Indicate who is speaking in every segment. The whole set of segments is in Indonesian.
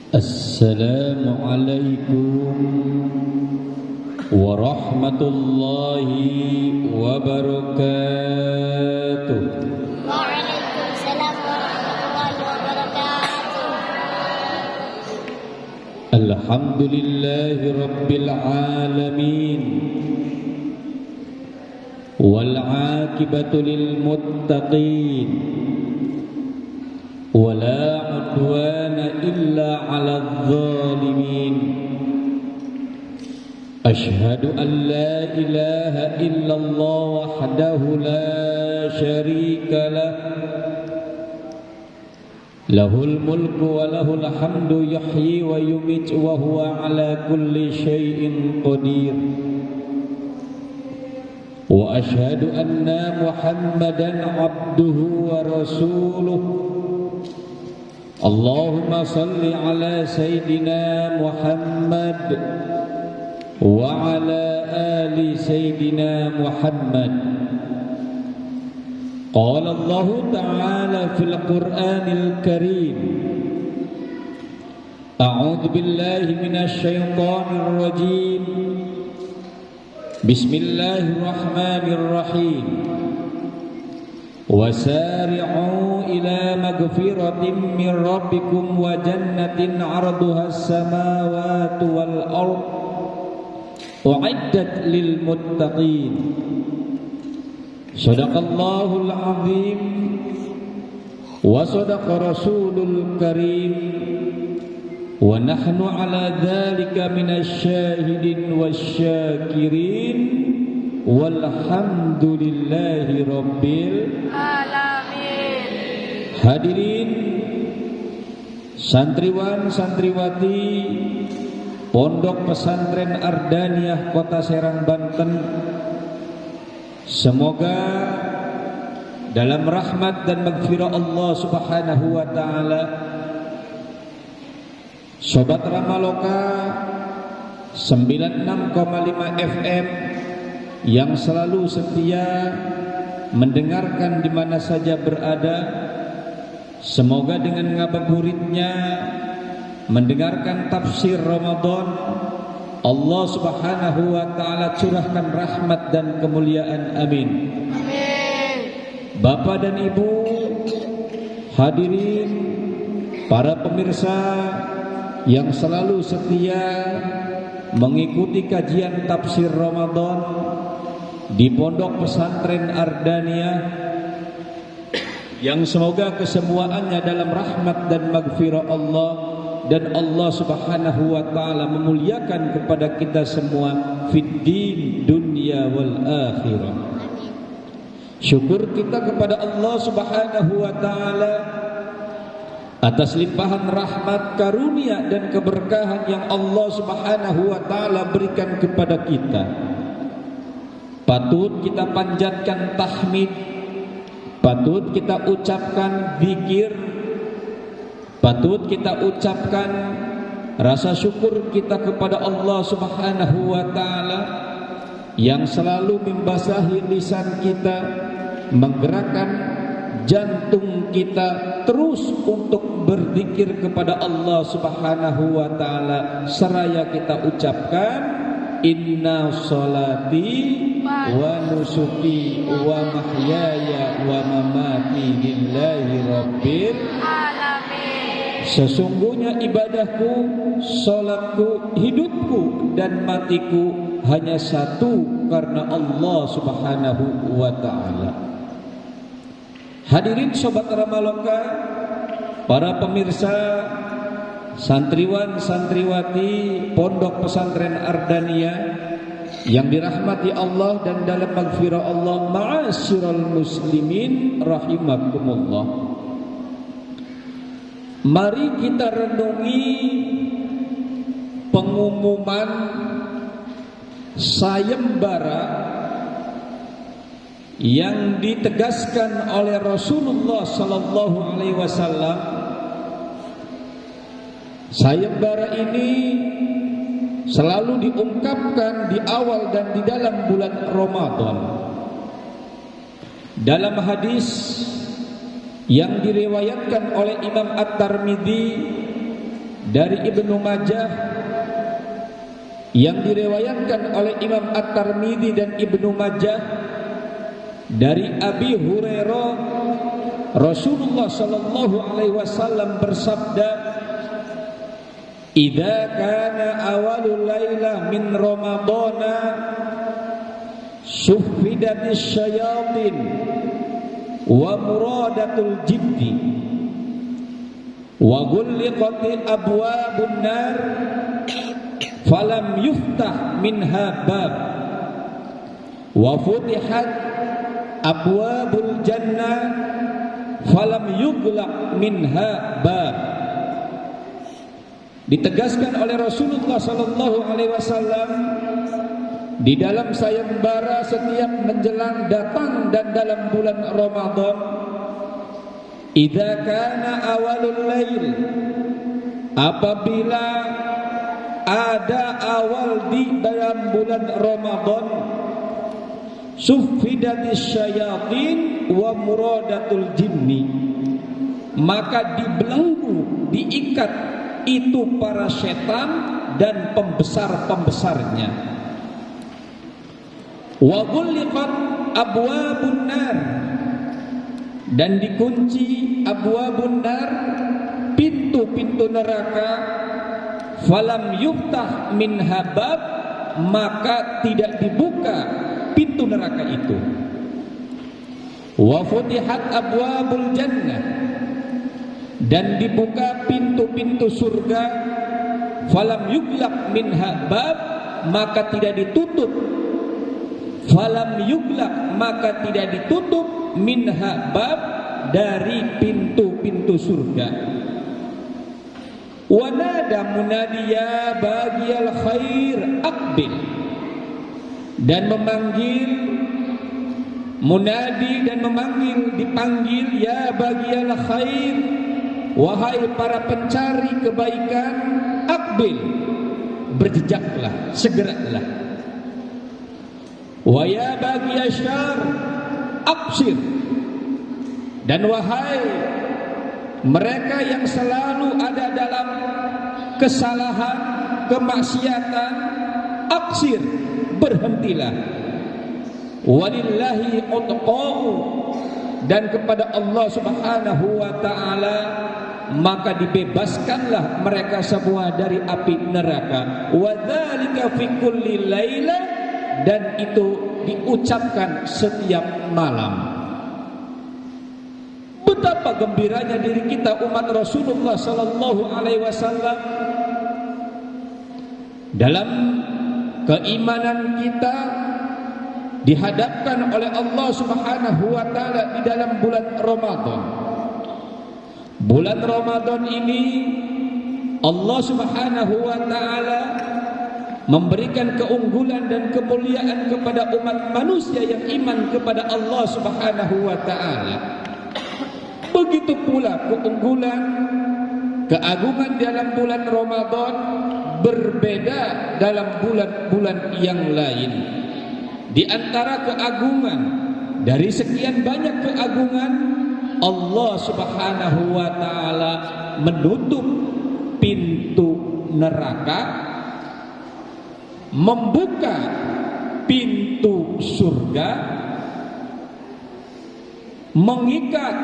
Speaker 1: Assalamualaikum warahmatullahi wabarakatuh.
Speaker 2: Waalaikumsalam warahmatullahi wabarakatuh.
Speaker 1: Alhamdulillahi rabbil alamin. Wal 'aqibatu lil muttaqin. ولا عدوان إلا على الظالمين أشهد أن لا إله إلا الله وحده لا شريك له له الملك وله الحمد يحيي ويميت وهو على كل شيء قدير وأشهد أن محمدا عبده ورسوله اللهم صل على سيدنا محمد وعلى آل سيدنا محمد. قال الله تعالى في القرآن الكريم أعوذ بالله من الشيطان الرجيم بسم الله الرحمن الرحيم وسارعوا إلى مغفرة من ربكم وجنة عرضها السماوات والأرض أعدت للمتقين صدق الله العظيم وصدق رسول الكريم ونحن على ذلك من الشاهدين والشاكرين walhamdulillahi rabbil
Speaker 2: Alamin.
Speaker 1: Hadirin santriwan santriwati Pondok Pesantren Ardaniyah Kota Serang Banten, semoga dalam rahmat dan maghfirah Allah Subhanahu wa taala Sobat Ramaloka 96,5 FM yang selalu setia mendengarkan di mana saja berada, semoga dengan ngabuburitnya mendengarkan tafsir Ramadan, Allah Subhanahu wa taala curahkan rahmat dan kemuliaan. Amin.
Speaker 2: Amin.
Speaker 1: Bapak dan Ibu hadirin, para pemirsa yang selalu setia mengikuti kajian tafsir Ramadan di Pondok Pesantren Ardaniyah, yang semoga kesemuanya dalam rahmat dan maghfirah Allah, dan Allah Subhanahu wa taala memuliakan kepada kita semua fid din dunya wal akhirah. Syukur kita kepada Allah Subhanahu wa taala atas limpahan rahmat, karunia dan keberkahan yang Allah Subhanahu wa taala berikan kepada kita. Patut kita panjatkan tahmid, patut kita ucapkan zikir, patut kita ucapkan rasa syukur kita kepada Allah Subhanahu wa taala yang selalu membasahi lisan kita, menggerakkan jantung kita terus untuk berzikir kepada Allah Subhanahu wa taala, seraya kita ucapkan inna sholati wa nusuki wa mahyaya wa mamati lillahi rabbil
Speaker 2: Alamin.
Speaker 1: Sesungguhnya ibadahku, salatku, hidupku dan matiku hanya satu karena Allah Subhanahu wa taala. Hadirin sobat Ramaloka, para pemirsa, santriwan santriwati Pondok Pesantren Ardaniyah yang dirahmati Allah dan dalam maghfirah Allah, ma'asyiral muslimin rahimakumullah. Mari kita renungi pengumuman sayembara yang ditegaskan oleh Rasulullah sallallahu alaihi wasallam. Sayembara ini selalu diungkapkan di awal dan di dalam bulan Ramadan. Dalam hadis yang diriwayatkan oleh Imam At-Tirmidzi dari Ibnu Majah, yang diriwayatkan oleh Imam At-Tirmidzi dan Ibnu Majah dari Abi Hurairah, Rasulullah sallallahu alaihi wasallam bersabda, "Idza kana awalul lailah min Ramadana suffidatis syayatin wa muradatul jibti wa ghulliqati abwabun nar falam yuftah minha bab wa futihat abwabul jannah falam yughlaq minha bab." Ditegaskan oleh Rasulullah sallallahu alaihi wasallam, di dalam sayembara setiap menjelang datang dan dalam bulan Ramadan, idza kana awalul lail, apabila ada awal di dalam bulan Ramadan, suffidatis syayatin wa muradatul jinni, maka dibelenggu, diikat itu para setan dan pembesar-pembesarnya. Wa ghulliqat abwabun nar, dan dikunci abwabun nar, pintu-pintu neraka, falam yuftah minha bab, maka tidak dibuka pintu neraka itu. Wa futihat abwabul jannah, dan dibuka pintu-pintu surga, falam yughlaq minha bab, maka tidak ditutup, falam yughlaq, maka tidak ditutup, minha bab, dari pintu-pintu surga. Wa nada munadiya bagiyal khair aqbil, dan memanggil munadi, dan memanggil, dipanggil, ya bagiyal khair, wahai para pencari kebaikan, aqbil, berjejaklah, segeralah. Wa ya baghiyasyar absir, dan wahai mereka yang selalu ada dalam kesalahan, kemaksiatan, absir, berhentilah. Walillahi utqa'u, dan kepada Allah Subhanahu wa ta'ala maka dibebaskanlah mereka semua dari api neraka. Wa dzalika fi kulli laila, dan itu diucapkan setiap malam. Betapa gembiranya diri kita umat Rasulullah sallallahu alaihi wasallam dalam keimanan kita dihadapkan oleh Allah Subhanahu wa taala di dalam bulan Ramadan. Bulan Ramadan ini Allah Subhanahu wa taala memberikan keunggulan dan kemuliaan kepada umat manusia yang iman kepada Allah Subhanahu wa taala. Begitu pula keunggulan, keagungan dalam bulan Ramadan berbeda dalam bulan-bulan yang lain. Di antara keagungan, dari sekian banyak keagungan, Allah Subhanahu wa taala menutup pintu neraka, membuka pintu surga, mengikat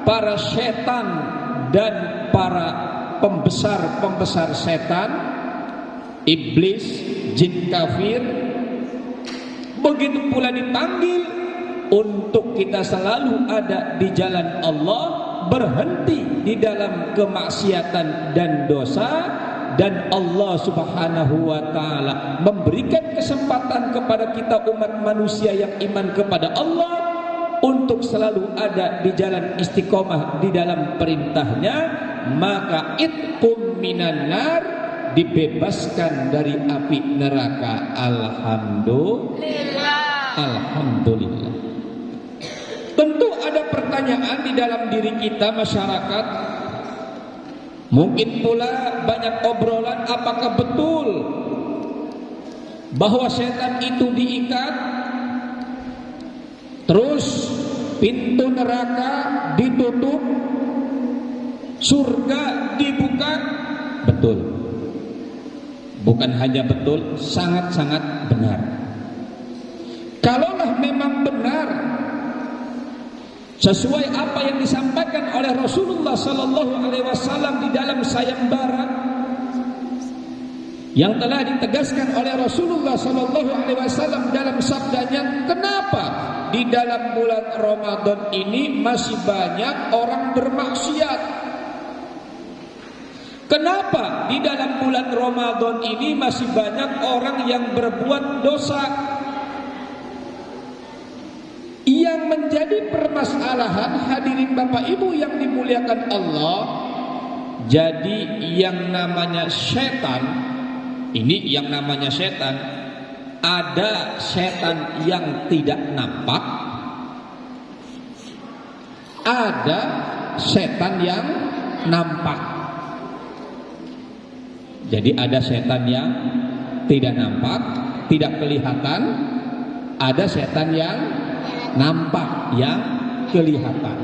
Speaker 1: para setan dan para pembesar-pembesar setan, iblis, jin kafir. Begitu pula dipanggil untuk kita selalu ada di jalan Allah, berhenti di dalam kemaksiatan dan dosa, dan Allah Subhanahu wa taala memberikan kesempatan kepada kita umat manusia yang iman kepada Allah untuk selalu ada di jalan istiqomah di dalam perintahnya. Maka itqum minan nar, dibebaskan dari api neraka. Alhamdulillah. Tentu ada pertanyaan di dalam diri kita masyarakat. Mungkin pula banyak obrolan, apakah betul bahwa setan itu diikat, terus pintu neraka ditutup, surga dibuka. Betul. Bukan hanya betul, sangat-sangat benar. Kalaulah memang benar sesuai apa yang disampaikan oleh Rasulullah sallallahu alaihi wasallam di dalam sayembara yang telah ditegaskan oleh Rasulullah sallallahu alaihi wasallam dalam sabdanya, kenapa di dalam bulan Ramadan ini masih banyak orang bermaksiat? Kenapa di dalam bulan Ramadan ini masih banyak orang yang berbuat dosa? Yang menjadi permasalahan, hadirin Bapak Ibu yang dimuliakan Allah, jadi yang namanya setan, ini yang namanya setan, ada setan yang tidak nampak, ada setan yang nampak. Jadi ada setan yang tidak nampak, tidak kelihatan, ada setan yang nampak, yang kelihatan.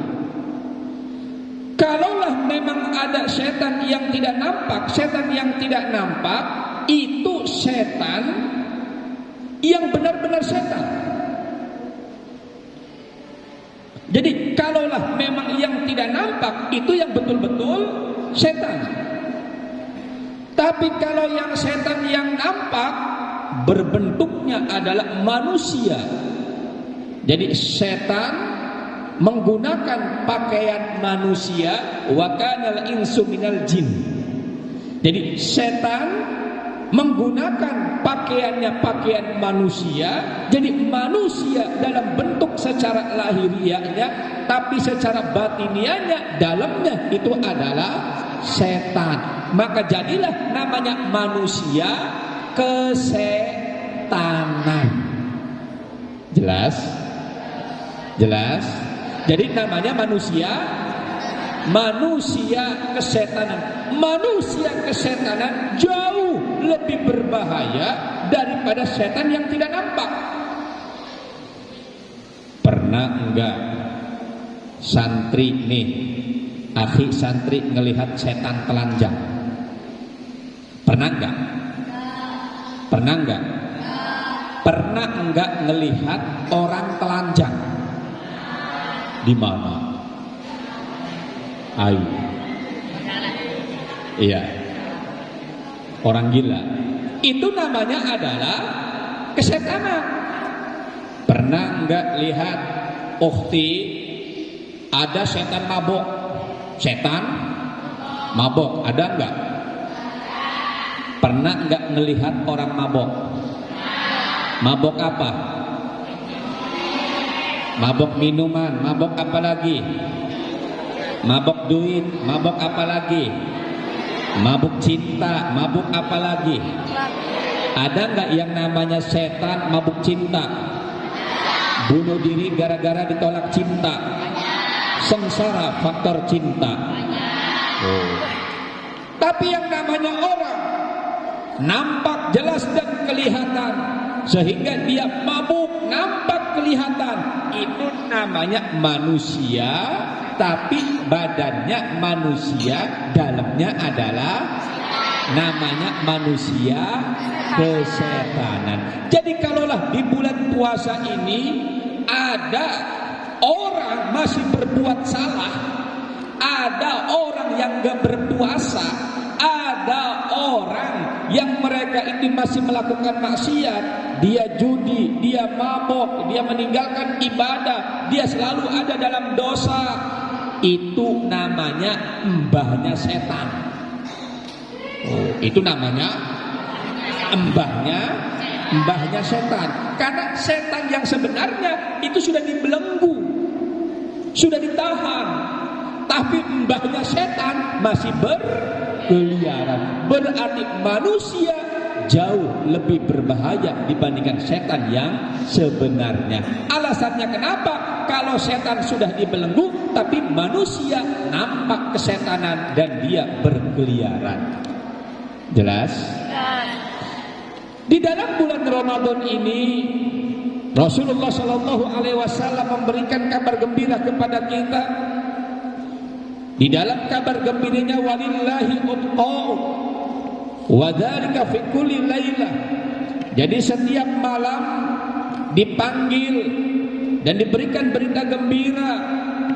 Speaker 1: Kalaulah memang ada setan yang tidak nampak, setan yang tidak nampak itu setan yang benar-benar setan. Jadi kalaulah memang yang tidak nampak itu yang betul-betul setan. Tapi kalau yang setan yang nampak berbentuknya adalah manusia. Jadi setan menggunakan pakaian manusia, wa kanal insu minal jin. Jadi setan menggunakan pakaiannya pakaian manusia, jadi manusia dalam bentuk secara lahiriahnya, tapi secara batiniahnya dalamnya itu adalah setan. Maka jadilah namanya manusia kesetanan. Jelas? Jelas? Jadi namanya manusia kesetanan. Manusia kesetanan jauh lebih berbahaya daripada setan yang tidak nampak. Pernah enggak santri nih, akhi santri ngelihat setan telanjang? Pernah enggak? Pernah enggak? Pernah enggak ngelihat orang telanjang? Di mana? Ayo. Iya. Orang gila. Itu namanya adalah kesetanan. Pernah enggak lihat ukhti ada setan mabok? Setan mabok ada enggak? Pernah enggak melihat orang mabok? Mabok apa? Mabok minuman, mabok apa lagi? Mabok duit, mabok apa lagi? Mabuk cinta, mabuk apa lagi? Ada enggak yang namanya setan mabuk cinta? Bunuh diri gara-gara ditolak cinta. Sengsara faktor cinta. Tapi yang namanya orang nampak jelas dan kelihatan sehingga dia mabuk, nampak kelihatan, itu namanya manusia, tapi badannya manusia, dalamnya adalah namanya manusia kesetanan. Jadi kalaulah di bulan puasa ini ada orang masih berbuat salah, ada orang yang gak berpuasa, ada orang yang mereka itu masih melakukan maksiat, dia judi, dia mabok, dia meninggalkan ibadah, dia selalu ada dalam dosa, itu namanya mbahnya setan. Itu namanya mbahnya setan. Karena setan yang sebenarnya itu sudah dibelenggu, sudah ditahan, tapi mbahnya setan masih berkeliaran. Berarti manusia jauh lebih berbahaya dibandingkan setan yang sebenarnya. Alasannya kenapa? Kalau setan sudah dibelenggu, tapi manusia nampak kesetanan dan dia berkeliaran. Jelas? Di dalam bulan Ramadan ini Rasulullah Shallallahu Alaihi Wasallam memberikan kabar gembira kepada kita. Di dalam kabar gembiranya, walillahi utqa'u wa dzalika fi kulli lailah. Jadi setiap malam dipanggil dan diberikan berita gembira,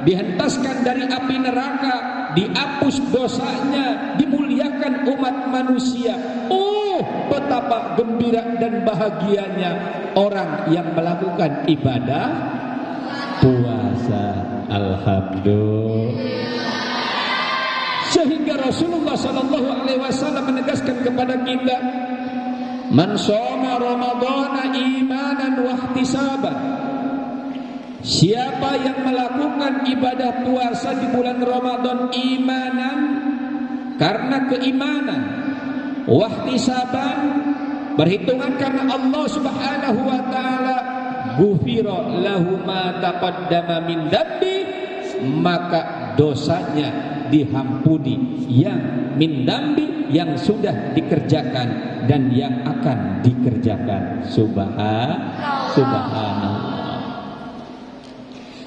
Speaker 1: dihentaskan dari api neraka, dihapus dosanya, dimuliakan umat manusia. Oh, betapa gembira dan bahagianya orang yang melakukan ibadah puasa. Alhamdulillah. Sehingga Rasulullah Sallallahu Alaihi Wasallam menegaskan kepada kita, man shoma Ramadhana imanan wa ihtisaban. Siapa yang melakukan ibadah puasa di bulan Ramadan imanan, karena keimanan, wa ihtisaban, berhitungan karena Allah Subhanahu wa taala, ghufira lahu ma taqaddama min dzambi, maka dosanya dihampuni, yang min dzambi, yang sudah dikerjakan dan yang akan dikerjakan. Subhanallah.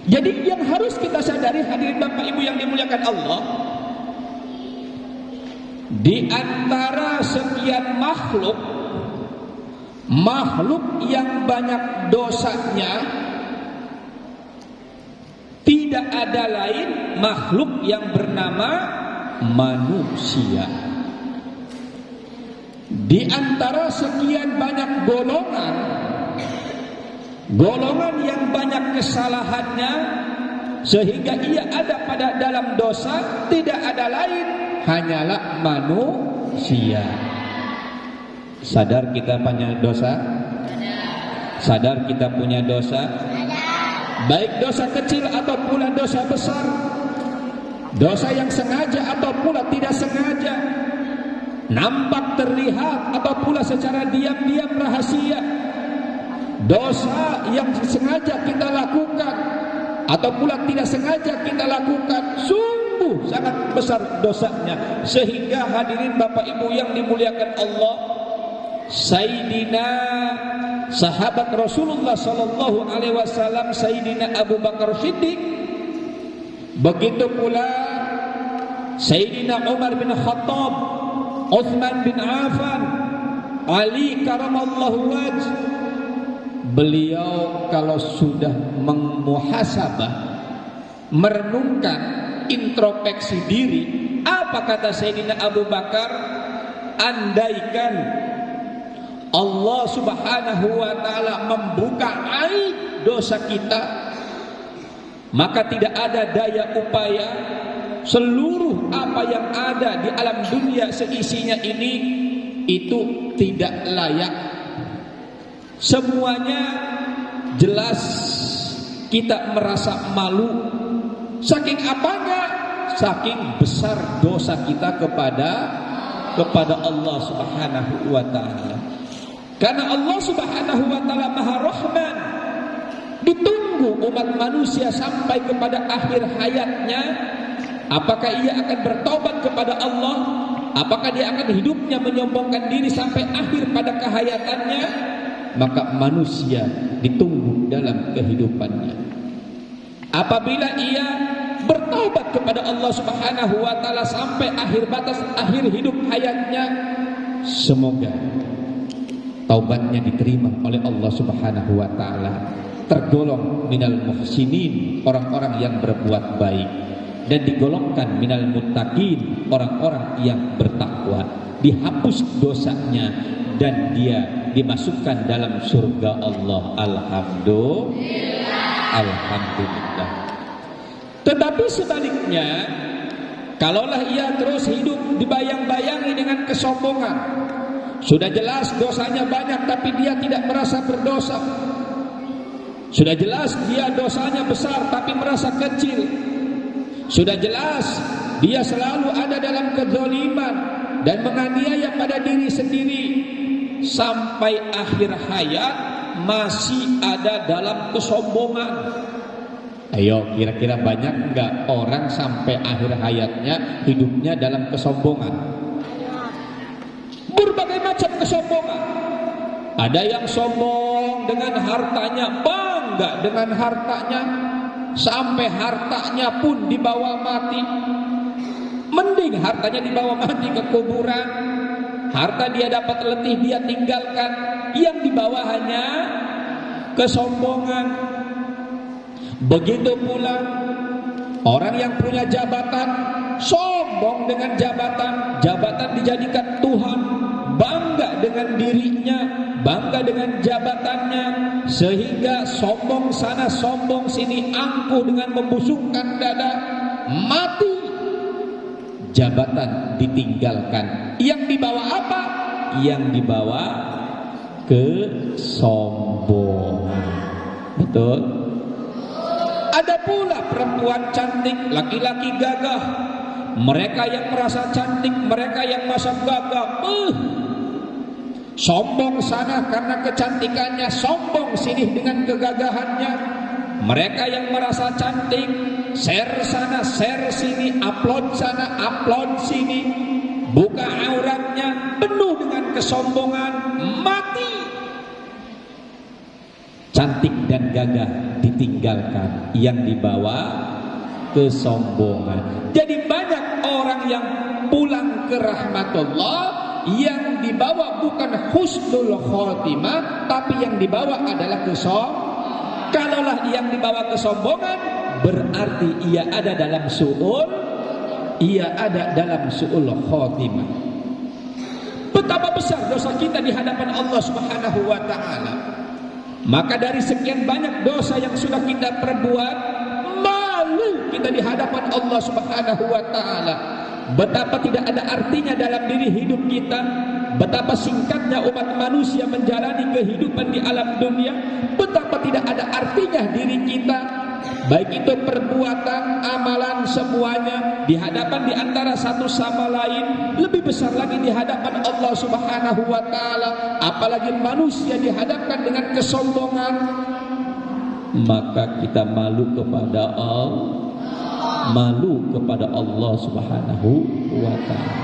Speaker 1: Jadi yang harus kita sadari, hadirin Bapak Ibu yang dimuliakan Allah, di antara sekian makhluk yang banyak dosanya, tidak ada lain makhluk yang bernama manusia. Di antara sekian banyak golongan yang banyak kesalahannya sehingga ia ada pada dalam dosa, tidak ada lain hanyalah manusia. Sadar kita punya dosa? Sadar kita punya dosa? Baik dosa kecil atau pula dosa besar, dosa yang sengaja atau pula tidak sengaja, nampak terlihat atau pula secara diam-diam rahasia, dosa yang sengaja kita lakukan atau pula tidak sengaja kita lakukan, sungguh sangat besar dosanya. Sehingga hadirin Bapak Ibu yang dimuliakan Allah, Sayyidina sahabat Rasulullah Sallallahu Alaihi Wasallam, Sayyidina Abu Bakar Siddiq, begitu pula Sayyidina Umar bin Khattab, Uthman bin Affan, Ali karamallahu wajh, beliau kalau sudah memuhasabah, merenungkan, introspeksi diri, apa kata Sayyidina Abu Bakar? Andaikan Allah Subhanahu wa taala membuka aib dosa kita, maka tidak ada daya upaya, seluruh apa yang ada di alam dunia seisinya ini itu tidak layak. Semuanya jelas kita merasa malu. Saking apanya? Saking besar dosa kita kepada Allah Subhanahu wa taala. Karena Allah Subhanahu wa taala Maha Rahman, ditunggu umat manusia sampai kepada akhir hayatnya. Apakah ia akan bertobat kepada Allah? Apakah dia akan hidupnya menyombongkan diri sampai akhir pada kehayatannya? Maka manusia ditunggu dalam kehidupannya. Apabila ia bertobat kepada Allah Subhanahu wa taala sampai akhir batas akhir hidup hayatnya, semoga taubatnya diterima oleh Allah Subhanahu wa taala, tergolong minal muhsinin, orang-orang yang berbuat baik, dan digolongkan minal muttaqin, orang-orang yang bertakwa, dihapus dosanya dan dia dimasukkan dalam surga Allah. Alhamdulillah. Tetapi sebaliknya, kalaulah ia terus hidup dibayang-bayangi dengan kesombongan, sudah jelas dosanya banyak tapi dia tidak merasa berdosa, sudah jelas dia dosanya besar tapi merasa kecil, sudah jelas dia selalu ada dalam kezaliman dan menganiaya pada diri sendiri, sampai akhir hayat masih ada dalam kesombongan. Ayo, kira-kira banyak enggak orang sampai akhir hayatnya hidupnya dalam kesombongan? Berbagai macam kesombongan. Ada yang sombong sombong dengan hartanya, bangga dengan hartanya, sampai hartanya pun dibawa mati. Mending hartanya dibawa mati ke kuburan, harta dia dapat letih dia tinggalkan, yang dibawa hanya kesombongan. Begitu pula orang yang punya jabatan, sombong dengan jabatan, jabatan dijadikan Tuhan, bangga dengan dirinya, bangga dengan jabatannya, sehingga sombong sana sombong sini, angkuh dengan membusungkan dada, mati, jabatan ditinggalkan. Yang dibawa apa? Yang dibawa kesombongan. Betul? Ada pula perempuan cantik, laki-laki gagah. Mereka yang merasa cantik, mereka yang merasa gagah, sombong sana karena kecantikannya, sombong sini dengan kegagahannya. Mereka yang merasa cantik, share sana, share sini, upload sana, upload sini, buka auratnya, penuh dengan kesombongan, mati. Cantik dan gagah ditinggalkan, yang dibawa kesombongan. Jadi banyak orang yang pulang ke rahmatullah, yang dibawa bukan husnul khotimah, tapi yang dibawa adalah kesombongan. Kalaulah yang dibawa kesombongan, berarti ia ada dalam su'ul khotimah. Betapa besar dosa kita di hadapan Allah Subhanahu wa taala. Maka dari sekian banyak dosa yang sudah kita perbuat, malu kita di hadapan Allah Subhanahu wa taala. Betapa tidak ada artinya dalam diri hidup kita, betapa singkatnya umat manusia menjalani kehidupan di alam dunia, betapa tidak ada artinya diri kita, baik itu perbuatan, amalan, semuanya di hadapan di antara satu sama lain, lebih besar lagi di hadapan Allah Subhanahu wa taala. Apalagi manusia dihadapkan dengan kesombongan, maka kita malu kepada Allah, malu kepada Allah Subhanahu wa taala.